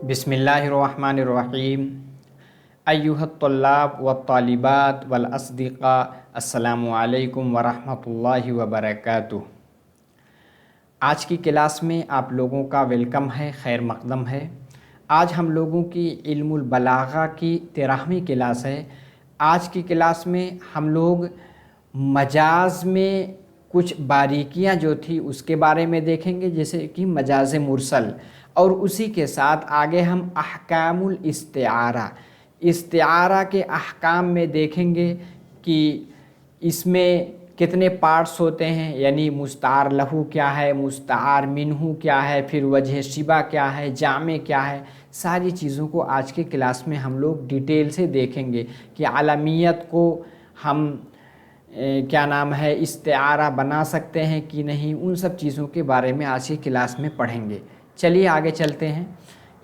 بسم اللہ الرحمن الرحیم ایھا الطلاب والطالبات والاصدقاء السلام علیکم ورحمۃ اللہ وبرکاتہ۔ آج کی کلاس میں آپ لوگوں کا ویلکم ہے، خیر مقدم ہے۔ آج ہم لوگوں کی علم البلاغہ کی 13ویں کلاس ہے۔ آج کی کلاس میں ہم لوگ مجاز میں کچھ باریکیاں جو تھی اس کے بارے میں دیکھیں گے، جیسے کہ مجاز مرسل، اور اسی کے ساتھ آگے ہم احکام الاستعارہ، استعارہ کے احکام میں دیکھیں گے کہ اس میں کتنے پارٹس ہوتے ہیں، یعنی مستعار لہو کیا ہے، مستعار منہ کیا ہے، پھر وجہ شبہ کیا ہے، جامع کیا ہے۔ ساری چیزوں کو آج کے کلاس میں ہم لوگ ڈیٹیل سے دیکھیں گے کہ علمیت کو ہم استعارہ بنا سکتے ہیں کہ نہیں، ان سب چیزوں کے بارے میں آج کی کلاس میں پڑھیں گے۔ چلیے آگے چلتے ہیں۔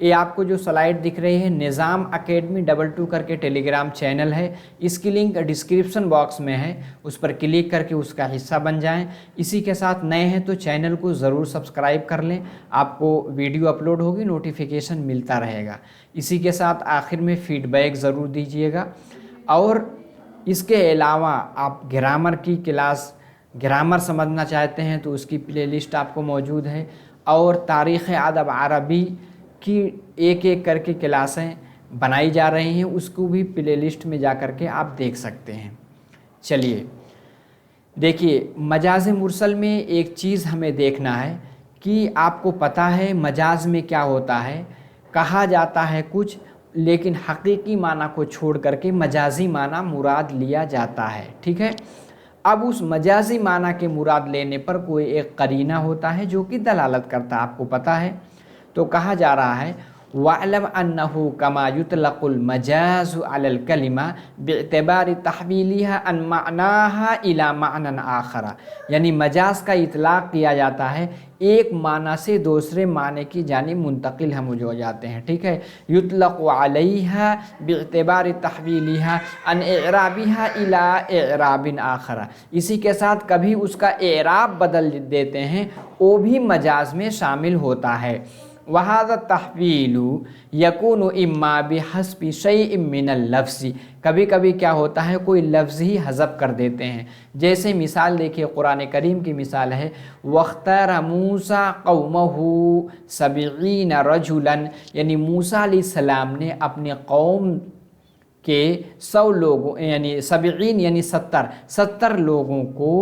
یہ آپ کو جو سلائیڈ دکھ رہی ہے، نظام اکیڈمی 22 کر کے ٹیلی گرام چینل ہے، اس کی لنک ڈسکرپشن باکس میں ہے، اس پر کلک کر کے اس کا حصہ بن جائیں۔ اسی کے ساتھ نئے ہیں تو چینل کو ضرور سبسکرائب کر لیں، آپ کو ویڈیو اپلوڈ ہوگی نوٹیفیکیشن ملتا رہے گا۔ اسی کے ساتھ آخر میں فیڈ بیک ضرور دیجیے گا، اور اس کے علاوہ آپ گرامر کی کلاس، گرامر سمجھنا چاہتے ہیں تو اس کی پلے لسٹ آپ کو موجود ہے، اور تاریخ ادب عربی کی ایک ایک کر کے کلاسیں بنائی جا رہی ہیں، اس کو بھی پلے لسٹ میں جا کر کے آپ دیکھ سکتے ہیں۔ چلیے دیکھیے، مجاز مرسل میں ایک چیز ہمیں دیکھنا ہے کہ آپ کو پتہ ہے مجاز میں کیا ہوتا ہے، کہا جاتا ہے کچھ لیکن حقیقی معنی کو چھوڑ کر کے مجازی معنی مراد لیا جاتا ہے، ٹھیک ہے۔ اب اس مجازی معنی کے مراد لینے پر کوئی ایک قرینہ ہوتا ہے جو کہ دلالت کرتا ہے، آپ کو پتہ ہے۔ تو کہا جا رہا ہے وَاعْلَمْ أَنَّهُ كَمَا يُطْلَقُ الْمَجَازُ عَلَى الْكَلِمَةِ بِاعْتِبَارِ تَحْوِيلِهَا عَنْ مَعْنَاهَا إِلَى مَعْنًى آخَرَ، یعنی مجاز کا اطلاق کیا جاتا ہے ایک معنی سے دوسرے معنی کی جانب منتقل ہم ہو جاتے ہیں، ٹھیک ہے۔ يُطْلَقُ عَلَيْهَا بِاعْتِبَارِ تَحْوِيلِهَا عَنْ إِعْرَابِهَا إِلَى إِعْرَابٍ آخَرَ، اسی کے ساتھ کبھی اس کا اعراب بدل دیتے ہیں، وہ بھی مجاز میں شامل ہوتا ہے۔ وَهَذَا التَّحْوِيلُ يَكُونُ إِمَّا بِحَسْبِ شَيْءٍ مِّنَ اللَّفْظِ، کبھی کبھی کیا ہوتا ہے کوئی لفظ ہی حذف کر دیتے ہیں، جیسے مثال دیکھیے قرآن کریم کی مثال ہے وَاخْتَارَ مُوسَىٰ قَوْمَهُ 70 رَجُلًا، یعنی موسیٰ علیہ السلام نے اپنے قوم کے 100 لوگوں، یعنی 70 یعنی 70 لوگوں کو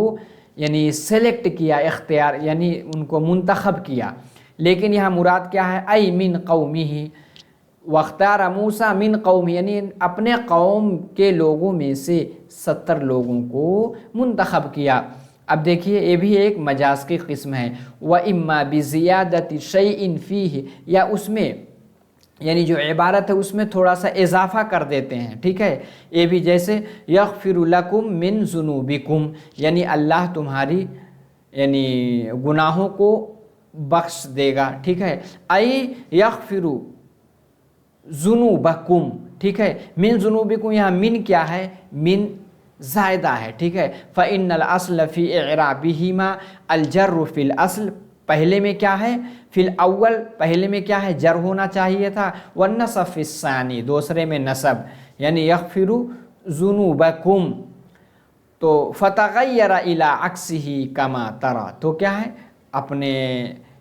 یعنی سلیکٹ کیا، اختیار یعنی ان کو منتخب کیا، لیکن یہاں مراد کیا ہے، ای من قومہ، واختار موسیٰ من قومہ، یعنی اپنے قوم کے لوگوں میں سے 70 لوگوں کو منتخب کیا۔ اب دیکھیے یہ بھی ایک مجاز کی قسم ہے۔ وَإِمَّا بِزِيَادَةِ شَيْءٍ فِيهِ، یا اس میں یعنی جو عبارت ہے اس میں تھوڑا سا اضافہ کر دیتے ہیں، ٹھیک ہے۔ یہ بھی جیسے یغفر لکم من ذنوبکم، یعنی اللہ تمہاری یعنی گناہوں کو بخش دے گا، ٹھیک ہے۔ ای یغفر ذنوبکم، ٹھیک ہے۔ من ذنوبکم، یہاں من کیا ہے، من زائدہ ہے، ٹھیک ہے۔ فإن الأصل فی اعرابہما الجر فی الاصل، پہلے میں کیا ہے، فی الاول پہلے میں کیا ہے، جر ہونا چاہیے تھا، والنصب فی الثانی دوسرے میں نصب، یعنی یغفر ذنوبکم، تو فتغیر الی عکسہ کما تری، تو کیا ہے اپنے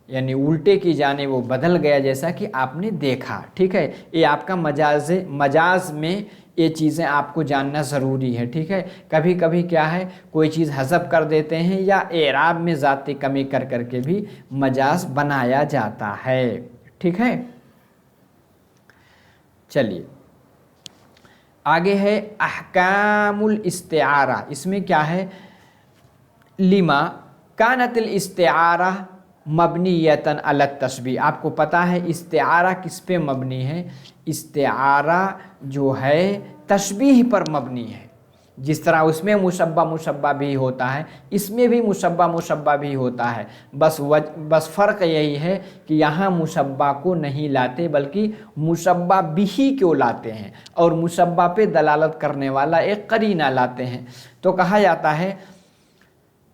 یعنی الٹے کی جانب وہ بدل گیا جیسا کہ آپ نے دیکھا، ٹھیک ہے۔ یہ آپ کا مجاز میں یہ چیزیں آپ کو جاننا ضروری ہے، ٹھیک ہے۔ کبھی کبھی کیا ہے کوئی چیز حذف کر دیتے ہیں یا اعراب میں ذاتی کمی کر کر کے بھی مجاز بنایا جاتا ہے، ٹھیک ہے۔ چلیے آگے ہے احکام الاستعارہ، اس میں کیا ہے، لما کانت الاستعارہ مبنیۃً علی التشبیہ، آپ کو پتہ ہے استعارہ کس پہ مبنی ہے، استعارہ جو ہے تشبیہ پر مبنی ہے۔ جس طرح اس میں مشبہ بھی ہوتا ہے، اس میں بھی مشبہ بھی ہوتا ہے، بس فرق یہی ہے کہ یہاں مشبہ کو نہیں لاتے بلکہ مشبہ بھی کو لاتے ہیں، اور مشبہ پہ دلالت کرنے والا ایک قرینہ لاتے ہیں۔ تو کہا جاتا ہے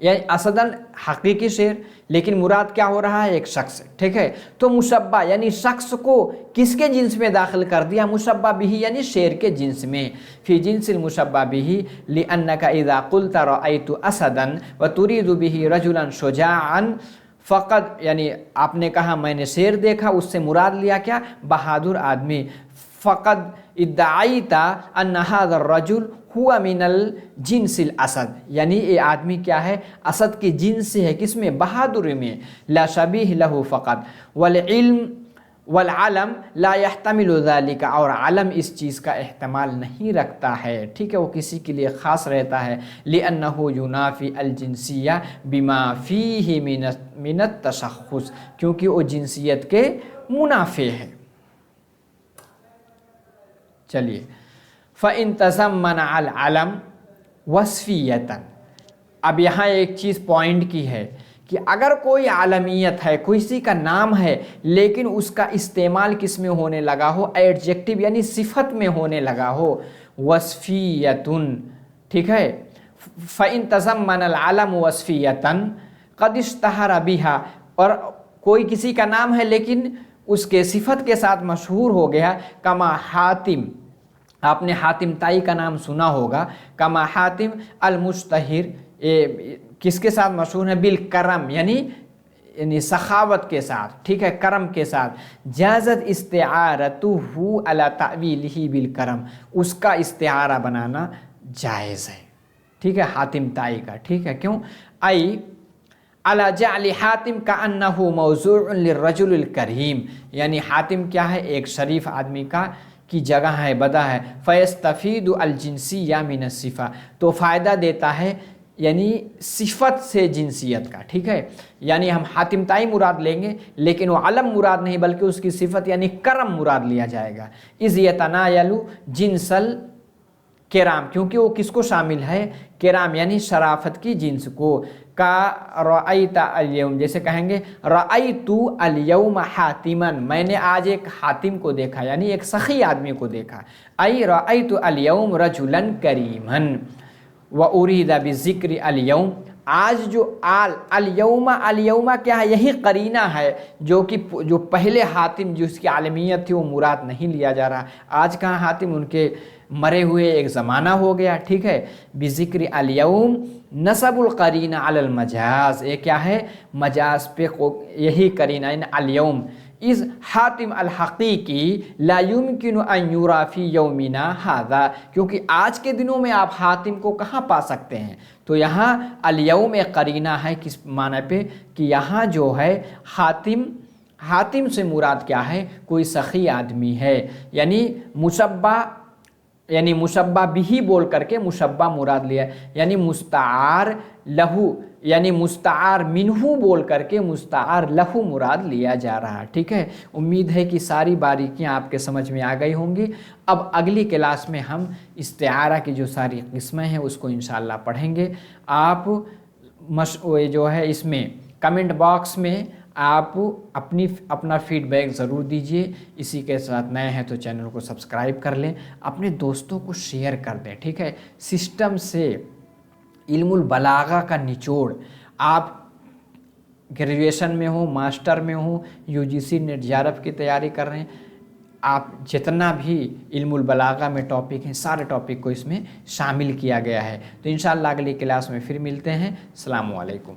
یا اسدن حقیقی شیر، لیکن مراد کیا ہو رہا ہے؟ ایک شخص، ٹھیک ہے۔ تو مشبہ یعنی شخص کو کس کے جنس میں داخل کر دیا؟ مشبہ بھی یعنی شیر کے جنس میں، فی جنس المشبہ بھی، لأنک اذا قلت رأیت اسدا وتريد به رجلا شجاعا فقط، یعنی آپ نے کہا میں نے شیر دیکھا، اس سے مراد لیا کیا؟ بہادر آدمی۔ فقد ادعیت ان هذا الرجل هو من الجنس الاسد، یعنی یہ آدمی کیا ہے؟ اسد کے جنس سے ہے، کس میں؟ بہادر میں۔ لا شبیہ له فقط، والعلم والعلم لا يحتمل ذلك، اور علم اس چیز کا احتمال نہیں رکھتا ہے، ٹھیک ہے، وہ کسی کے لیے خاص رہتا ہے۔ لأنه ينافي الجنسیہ بما فيه من التشخص، کیونکہ وہ جنسیت کے منافی ہے۔ چلیے، فَإِن تَزَمَّنَ الْعَلَمْ وَصْفِيَّةً، اب یہاں ایک چیز پوائنٹ کی ہے کہ اگر کوئی عالمیت ہے، کسی کا نام ہے، لیکن اس کا استعمال کس میں ہونے لگا ہو؟ ایڈجیکٹو یعنی صفت میں ہونے لگا ہو، وصفیۃ، ٹھیک ہے۔ فَإِن تَزَمَّنَ الْعَلَمُ وَصْفِيَّةً قَدْ اشْتَهَرَ بِهَا، اور کوئی کسی کا نام ہے لیکن اس کے صفت کے ساتھ مشہور ہو گیا، کما حاتم، آپ نے حاتم تائی کا نام سنا ہوگا، کما حاتم المشتہر، کس کے ساتھ مشہور ہے؟ بالکرم، یعنی سخاوت کے ساتھ، ٹھیک ہے، کرم کے ساتھ۔ جازت استعارتہ علی تأویلہ بالکرم، اس کا استعارہ بنانا جائز ہے، ٹھیک ہے، حاتم تائی کا، ٹھیک ہے، کیوں؟ ای علی جعل حاتم کأنہ موضوع للرجل الکریم، یعنی حاتم کیا ہے؟ ایک شریف آدمی کی جگہ ہے، بدا ہے۔ فیستفید الجنسیہ من الصفہ، تو فائدہ دیتا ہے یعنی صفت سے جنسیت کا، ٹھیک ہے، یعنی ہم حاتم تائی مراد لیں گے لیکن وہ علم مراد نہیں بلکہ اس کی صفت یعنی کرم مراد لیا جائے گا۔ اذ یتناول جنس الکرام، کیونکہ وہ کس کو شامل ہے؟ کرام یعنی شرافت کی جنس کو۔ کا رأیت الیوم، جیسے کہیں گے رأیت الیوم حاتما، میں نے آج ایک حاتم کو دیکھا، یعنی ایک سخی آدمی کو دیکھا۔ ای رأیت الیوم رجلا کریما، وارید بذکر الیوم، آج جو الیوم کیا ہے؟ یہی قرینہ ہے جو پہلے حاتم جس کی عالمیت تھی وہ مراد نہیں لیا جا رہا، آج کہاں حاتم، ان کے مرے ہوئے ایک زمانہ ہو گیا، ٹھیک ہے۔ بذکر الیوم نصب القرینہ علی المجاز، یہ کیا ہے؟ مجاز پہ یہی قرینہ، یعنی الیوم۔ اذ حاتم الحقیقی لا یمکن ان یرا فی یومنا ھذا، کیونکہ آج کے دنوں میں آپ حاتم کو کہاں پا سکتے ہیں؟ تو یہاں الیوم ایک قرینہ ہے، کس معنی پہ؟ کہ یہاں جو ہے حاتم سے مراد کیا ہے؟ کوئی سخی آدمی ہے، یعنی مشبہ بھی بول کر کے مشبہ مراد لیا، یعنی مستعار لہو، یعنی مستعار منہ بول کر کے مستعار لہو مراد لیا جا رہا، ٹھیک ہے۔ امید ہے کہ ساری باریکیاں آپ کے سمجھ میں آ گئی ہوں گی۔ اب اگلی کلاس میں ہم استعارہ کی جو ساری قسمیں ہیں اس کو انشاءاللہ پڑھیں گے۔ آپ جو ہے اس میں کمنٹ باکس میں آپ اپنا فیڈ بیک ضرور دیجئے۔ اسی کے ساتھ نئے ہیں تو چینل کو سبسکرائب کر لیں، اپنے دوستوں کو شیئر کر دیں، ٹھیک ہے۔ سسٹم سے علم البلاغہ کا نچوڑ، آپ گریجویشن میں ہوں، ماسٹر میں ہوں، UGC نیٹ JRF کی تیاری کر رہے ہیں، آپ جتنا بھی علم البلاغہ میں ٹاپک ہیں سارے ٹاپک کو اس میں شامل کیا گیا ہے۔ تو انشاءاللہ اگلی کلاس میں پھر ملتے ہیں۔ السلام علیکم۔